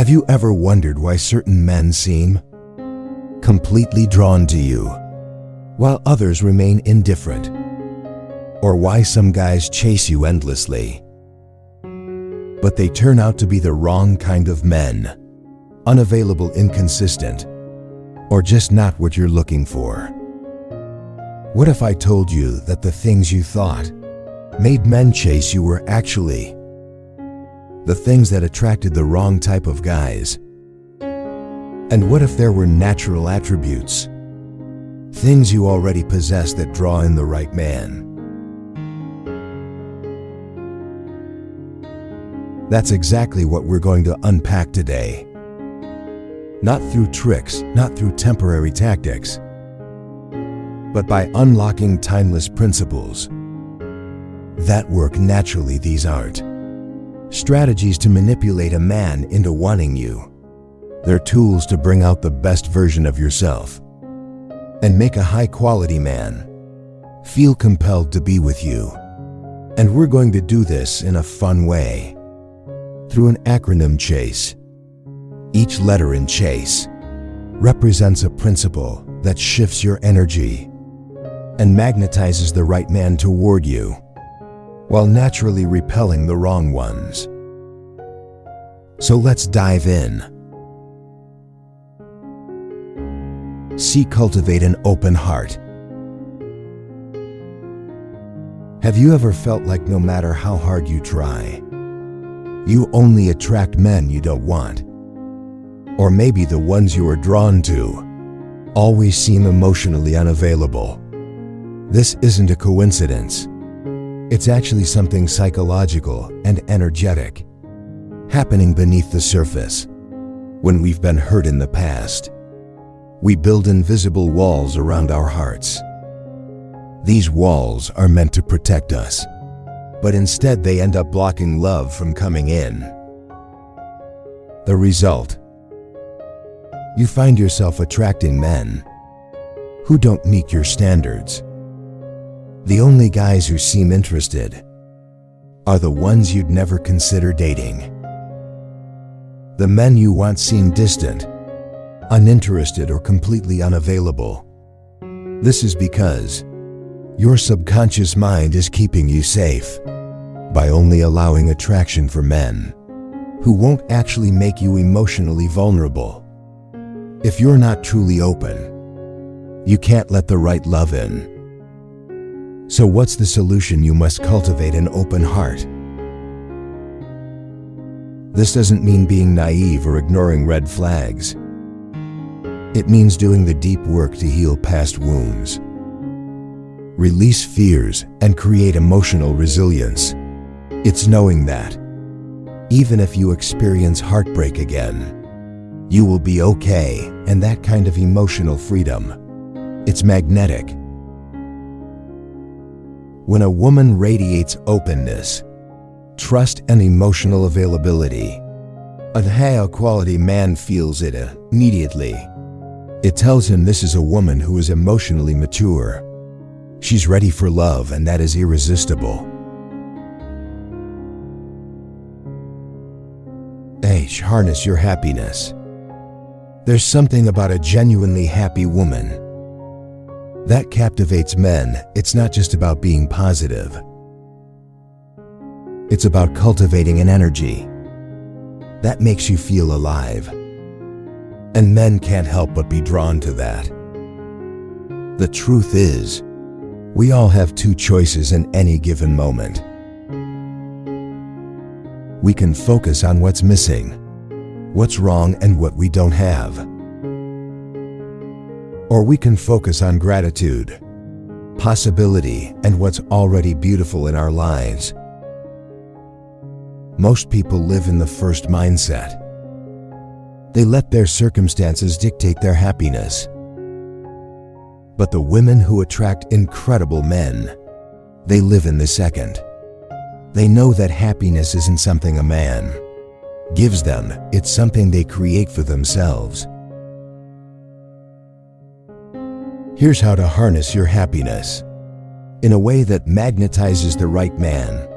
Have you ever wondered why certain men seem completely drawn to you, while others remain indifferent? Or why some guys chase you endlessly, but they turn out to be the wrong kind of men, unavailable, inconsistent, or just not what you're looking for? What if I told you that the things you thought made men chase you were actually the things that attracted the wrong type of guys? And what if there were natural attributes, things you already possess that draw in the right man? That's exactly what we're going to unpack today. Not through tricks, not through temporary tactics, but by unlocking timeless principles that work naturally. These aren't strategies to manipulate a man into wanting you. They're tools to bring out the best version of yourself and make a high-quality man feel compelled to be with you. And we're going to do this in a fun way, through an acronym CHASE. Each letter in CHASE represents a principle that shifts your energy and magnetizes the right man toward you, while naturally repelling the wrong ones. So let's dive in. C. Cultivate an open heart. Have you ever felt like no matter how hard you try, you only attract men you don't want? Or maybe the ones you are drawn to always seem emotionally unavailable. This isn't a coincidence. It's actually something psychological and energetic happening beneath the surface. When we've been hurt in the past, we build invisible walls around our hearts. These walls are meant to protect us, but instead they end up blocking love from coming in. The result: you find yourself attracting men who don't meet your standards. The only guys who seem interested are the ones you'd never consider dating. The men you want seem distant, uninterested, or completely unavailable. This is because your subconscious mind is keeping you safe by only allowing attraction for men who won't actually make you emotionally vulnerable. If you're not truly open, you can't let the right love in. So what's the solution? You must cultivate an open heart. This doesn't mean being naive or ignoring red flags. It means doing the deep work to heal past wounds, release fears, and create emotional resilience. It's knowing that even if you experience heartbreak again, you will be okay, and that kind of emotional freedom, it's magnetic. When a woman radiates openness, trust, and emotional availability, a high-quality man feels it immediately. It tells him this is a woman who is emotionally mature. She's ready for love, and that is irresistible. Harness your happiness. There's something about a genuinely happy woman that captivates men. It's not just about being positive. It's about cultivating an energy that makes you feel alive. And men can't help but be drawn to that. The truth is, we all have two choices in any given moment. We can focus on what's missing, what's wrong, and what we don't have. Or we can focus on gratitude, possibility, and what's already beautiful in our lives. Most people live in the first mindset. They let their circumstances dictate their happiness. But the women who attract incredible men, they live in the second. They know that happiness isn't something a man gives them, it's something they create for themselves. Here's how to harness your happiness in a way that magnetizes the right man.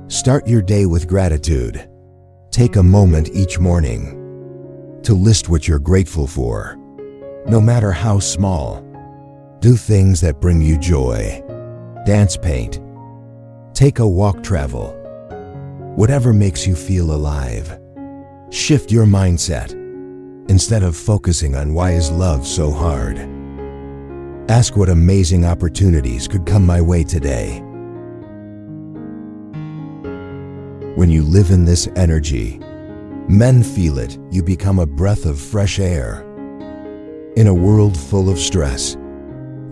Start your day with gratitude. Take a moment each morning to list what you're grateful for, no matter how small. Do things that bring you joy. Dance, paint. Take a walk, travel. Whatever makes you feel alive. Shift your mindset. Instead of focusing on why is love so hard, ask what amazing opportunities could come my way today. When you live in this energy, men feel it. You become a breath of fresh air. In a world full of stress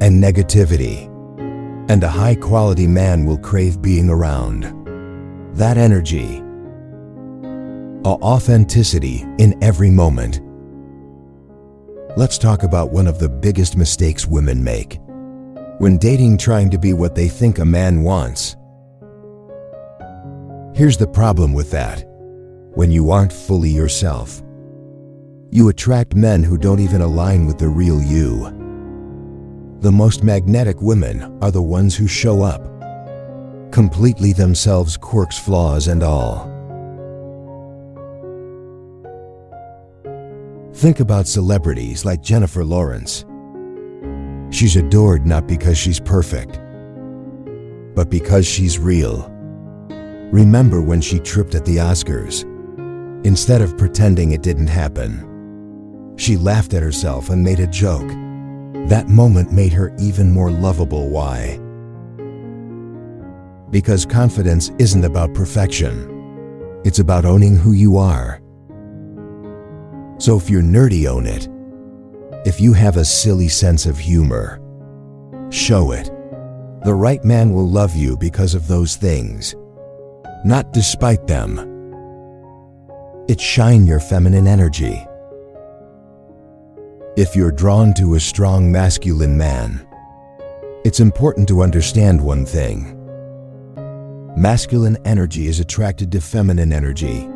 and negativity, and a high-quality man will crave being around. That energy, authenticity in every moment. Let's talk about one of the biggest mistakes women make when dating, trying to be what they think a man wants. Here's the problem with that. When you aren't fully yourself, you attract men who don't even align with the real you. The most magnetic women are the ones who show up completely themselves, quirks, flaws, and all. Think about celebrities like Jennifer Lawrence. She's adored not because she's perfect, but because she's real. Remember when she tripped at the Oscars? Instead of pretending it didn't happen, she laughed at herself and made a joke. That moment made her even more lovable. Why? Because confidence isn't about perfection. It's about owning who you are. So if you're nerdy, own it. If you have a silly sense of humor, show it. The right man will love you because of those things, not despite them. Shine your feminine energy. If you're drawn to a strong masculine man, it's important to understand one thing. Masculine energy is attracted to feminine energy.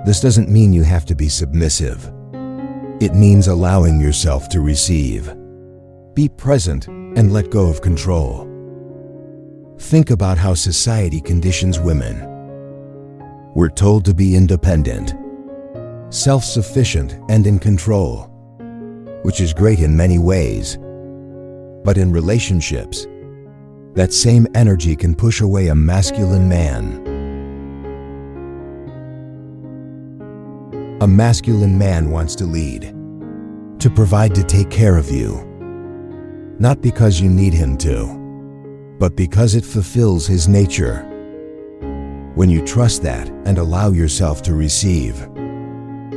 This doesn't mean you have to be submissive. It means allowing yourself to receive. Be present and let go of control. Think about how society conditions women. We're told to be independent, self-sufficient, and in control, which is great in many ways. But in relationships, that same energy can push away a masculine man. A masculine man wants to lead, to provide, to take care of you, not because you need him to, but because it fulfills his nature. When you trust that and allow yourself to receive,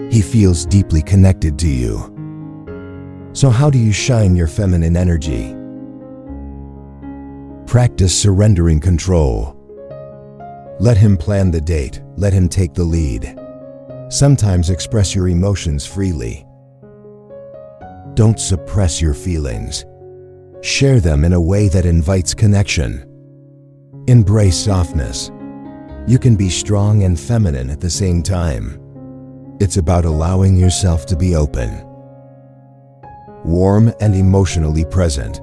he feels deeply connected to you. So how do you shine your feminine energy? Practice surrendering control. Let him plan the date. Let him take the lead. Sometimes express your emotions freely. Don't suppress your feelings. Share them in a way that invites connection. Embrace softness. You can be strong and feminine at the same time. It's about allowing yourself to be open, warm, and emotionally present.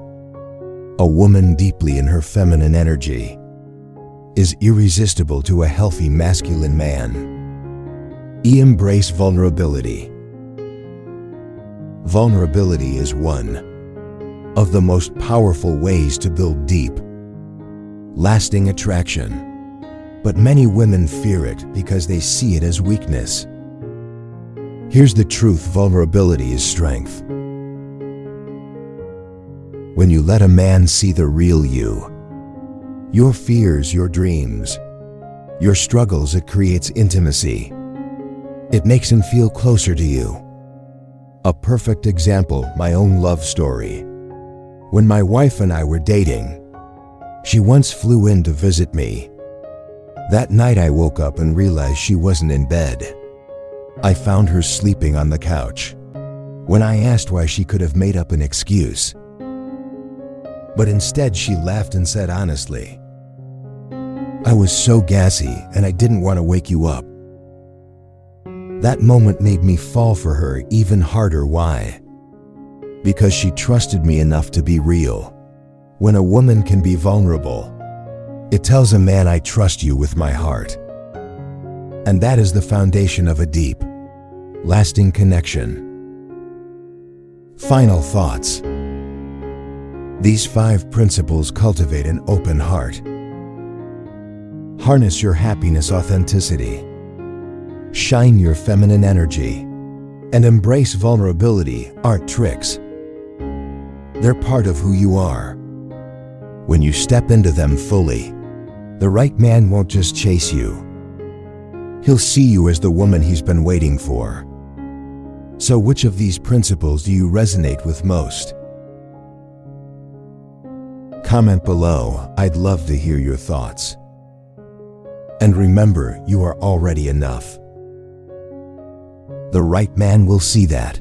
A woman deeply in her feminine energy is irresistible to a healthy masculine man. Embrace vulnerability. Vulnerability is one of the most powerful ways to build deep, lasting attraction. But many women fear it because they see it as weakness. Here's the truth: vulnerability is strength. When you let a man see the real you, your fears, your dreams, your struggles, it creates intimacy. It makes him feel closer to you. A perfect example, my own love story. When my wife and I were dating, she once flew in to visit me. That night I woke up and realized she wasn't in bed. I found her sleeping on the couch. When I asked why, she could have made up an excuse. But instead she laughed and said honestly, "I was so gassy and I didn't want to wake you up." That moment made me fall for her even harder. Why? Because she trusted me enough to be real. When a woman can be vulnerable, it tells a man, "I trust you with my heart." And that is the foundation of a deep, lasting connection. Final thoughts. These 5 principles cultivate an open heart. Harness your happiness authenticity. Shine your feminine energy. And embrace vulnerability, art tricks. They're part of who you are. When you step into them fully, the right man won't just chase you. He'll see you as the woman he's been waiting for. So which of these principles do you resonate with most? Comment below. I'd love to hear your thoughts. And remember, you are already enough. The right man will see that.